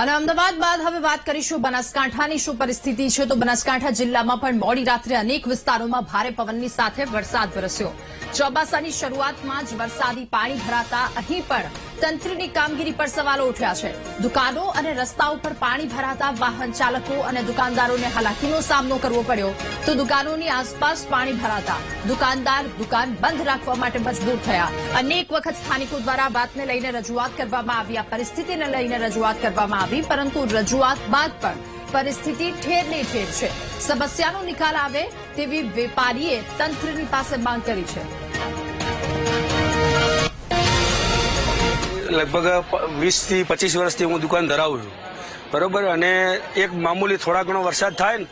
અને અમદાવાદ બાદ હવે વાત કરીશું બનાસકાંઠાની શું પરિસ્થિતિ છે તો બનાસકાંઠા જિલ્લામાં પણ મોડી રાત્રે અનેક વિસ્તારોમાં ભારે પવનની સાથે વરસાદ વરસ્યો। ચોમાસાની શરૂઆતમાં જ વરસાદી પાણી ભરાતા અહીં પણ તંત્રની કામગીરી પર સવાલો ઉઠ્યા છે। દુકાનો અને રસ્તાઓ પર પાણી ભરાતા વાહન ચાલકો અને દુકાનદારોને હાલાકીનો સામનો કરવો પડ્યો તો દુકાનોની આસપાસ પાણી ભરાતા દુકાનદાર દુકાન બંધ રાખવા માટે મજબૂર થયા। અનેક વખત સ્થાનિકો દ્વારા વાતને લઈને રજૂઆત કરવામાં આવી, આ પરિસ્થિતિને લઈને રજૂઆત કરવામાં આવી, પરંતુ રજૂઆત બાદ પણ પરિસ્થિતિ ઠેરને ઠેર છે। સમસ્યાનો નિકાલ આવે તેવી વેપારીએ તંત્રની પાસે માંગ કરી છે। લગભગ 20 થી 25 વર્ષથી હું દુકાન ધરાવું છું, બરોબર। અને એક મામૂલી થોડા ઘણો વરસાદ થાય ને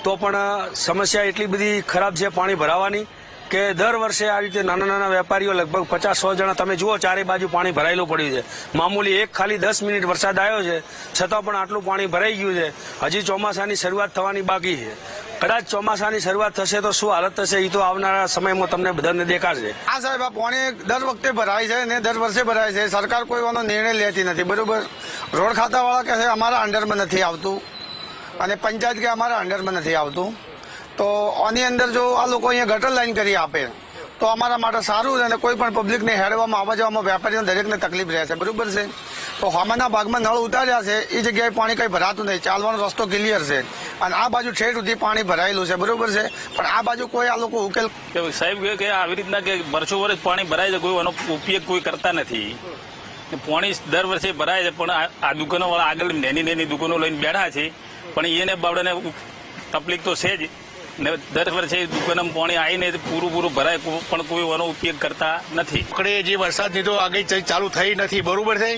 તો પણ સમસ્યા એટલી બધી ખરાબ છે પાણી ભરાવાની કે દર વર્ષે આ રીતે નાના નાના વેપારીઓ લગભગ 50-100 જણા તમે જુઓ ચારે બાજુ પાણી ભરાયેલું પડ્યું છે। મામૂલી એક ખાલી 10 મિનિટ વરસાદ આવ્યો છે છતાં પણ આટલું પાણી ભરાઈ ગયું છે। હજી ચોમાસાની શરૂઆત થવાની બાકી છે। કદાચ ચોમાસાની શરૂઆત થશે તો શું હાલત થશે એ તો આવનારા સમયમાં તમને બધાને દેખાશે। હા સાહેબ, આ પાણી દર વખતે ભરાય છે ને દર વર્ષે ભરાય છે। સરકાર કોઈ એનો નિર્ણય લેતી નથી, બરોબર। રોડ ખાતાવાળા કહે છે અમારા અંડરમાં નથી આવતું અને પંચાયત કે અમારા અંડરમાં નથી આવતું, તો આની અંદર જો આ લોકો અહીંયા ગટર લાઈન કરી આપે તો અમારા માટે સારું અને કોઈ પણ પબ્લિકને હેડવામાં આવવા જવામાં વેપારીઓને દરેકને તકલીફ રહેશે, બરોબર છે। તો હવામાનના ભાગમાં નળ ઉતાર્યા છે એ જગ્યાએ પાણી કંઈ ભરાતું નહીં, ચાલવાનો રસ્તો ક્લિયર છે અને આ બાજુ ઠેઠ સુધી પાણી ભરાયેલું છે, બરોબર છે। પણ આ બાજુ કોઈ આ લોકો ઉકેલ સાહેબ કે આવી રીતના કે વર્ષો વર્ષ પાણી ભરાય છે, કોઈ એનો ઉપયોગ કોઈ કરતા નથી। પાણી દર વર્ષે ભરાય છે પણ આ દુકાનો વાળા આગળ નાની દુકાનો લઈને બેઠા છે પણ એને બાબડાને તકલીફ તો છે જ ને। દર વર્ષે દુકાનમાં પાણી આવીને પૂરું ભરાય પણ કોઈ એનો ઉપયોગ કરતા નથી। આપણે જે વરસાદની તો આગળ ચાલુ થઈ નથી, બરોબર છે।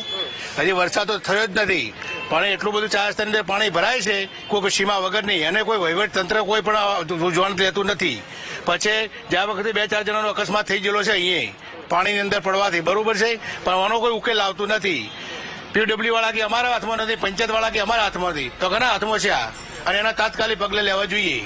હજી વરસાદ તો થયો જ નથી પણ એટલું બધું 4 રસ્તાની અંદર પાણી ભરાય છે કોઈ સીમા વગર નહીં અને કોઈ વહીવટ તંત્ર કોઈ પણ જોવાનું લેતું નથી। પછી જ્યાં વખતે 2-4 જણાનો અકસ્માત થઈ ગયેલો છે અહીંયા પાણીની અંદર પડવાથી, બરોબર છે, પણ આનો કોઈ ઉકેલ આવતું નથી। પીડબ્લ્યુ વાળા કે અમારા હાથમાં નથી, પંચાયત વાળા કે અમારા હાથમાં નથી, તો ઘણા હાથમાં છે આ અને એના તાત્કાલિક પગલે લેવા જોઈએ।